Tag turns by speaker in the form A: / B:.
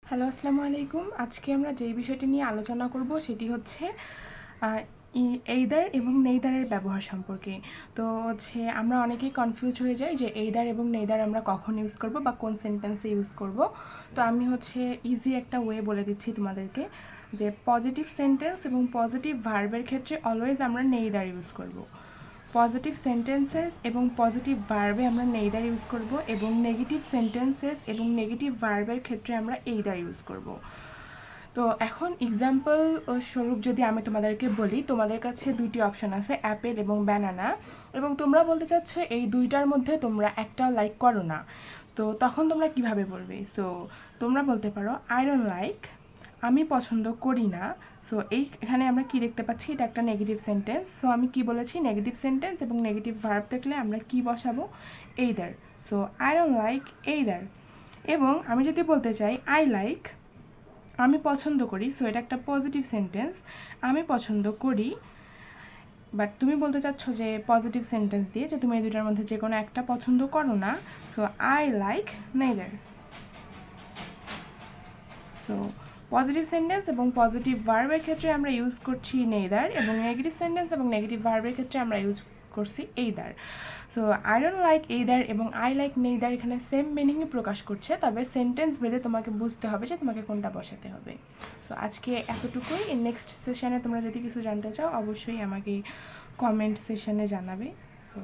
A: Hello, আসসালামু আলাইকুম। আজকে আমরা যেই বিষয়টি নিয়ে আলোচনা করব সেটি হচ্ছে এইদার এবং নেইদারের ব্যবহার সম্পর্কে। তো হচ্ছে আমরা অনেকেই কনফিউজ হয়ে যাই যে এইদার এবং নেইদার আমরা কখন ইউজ করব বা কোন সেন্টেন্সে ইউজ করব। তো আমি হচ্ছে ইজি একটা ওয়ে বলে দিচ্ছি তোমাদেরকে যে পজিটিভ সেন্টেন্স এবং পজিটিভ ভার্বের ক্ষেত্রে অলওয়েজ আমরা নেইদার ইউজ করব। পজিটিভ সেন্টেন্সেস এবং পজিটিভ ভার্বে আমরা নেইদার ইউজ করব এবং নেগেটিভ সেন্টেন্সেস এবং নেগেটিভ ভার্বের ক্ষেত্রে আমরা এইদার ইউজ করব। তো এখন এক্সাম্পল স্বরূপ যদি আমি তোমাদেরকে বলি, তোমাদের কাছে দুইটি অপশন আছে, অ্যাপেল এবং ব্যানানা, এবং তোমরা বলতে চাচ্ছ এই দুইটার মধ্যে তোমরা একটা লাইক করো না। তো তখন তোমরা কিভাবে বলবে? সো তোমরা বলতে পারো আই ডোন্ট লাইক, আমি পছন্দ করি না। সো এখানে আমরা কি দেখতে পাচ্ছি? এটা একটা নেগেটিভ সেন্টেন্স। সো আমি কি বলেছি? নেগেটিভ সেন্টেন্স এবং নেগেটিভ ভার্ব দেখলে আমরা কি বসাবো? Either. So I don't like either. এবং আমি যদি বলতে চাই আই লাইক, আমি পছন্দ করি, সো এটা একটা পজিটিভ সেন্টেন্স, আমি পছন্দ করি। বাট তুমি বলতে চাচ্ছ যে পজিটিভ সেন্টেন্স দিয়ে যে তুমি এই দুটার মধ্যে যে কোনো একটা পছন্দ করো না। So I like neither. So positive sentence এবং পজিটিভ ভার্বের ক্ষেত্রে আমরা ইউজ করছি নেইদার, এবং নেগেটিভ সেন্টেন্স এবং নেগেটিভ ভার্বের ক্ষেত্রে আমরা ইউজ করছি either. So I don't like either এবং আই লাইক নেইদার এখানে সেম মিনিংই প্রকাশ করছে, তবে সেন্টেন্স ভেদে তোমাকে বুঝতে হবে যে তোমাকে কোনটা বসাতে হবে। সো আজকে এতটুকুই। নেক্সট সেশনে তোমরা যদি কিছু জানতে চাও অবশ্যই আমাকে কমেন্ট সেশনে জানাবে। সো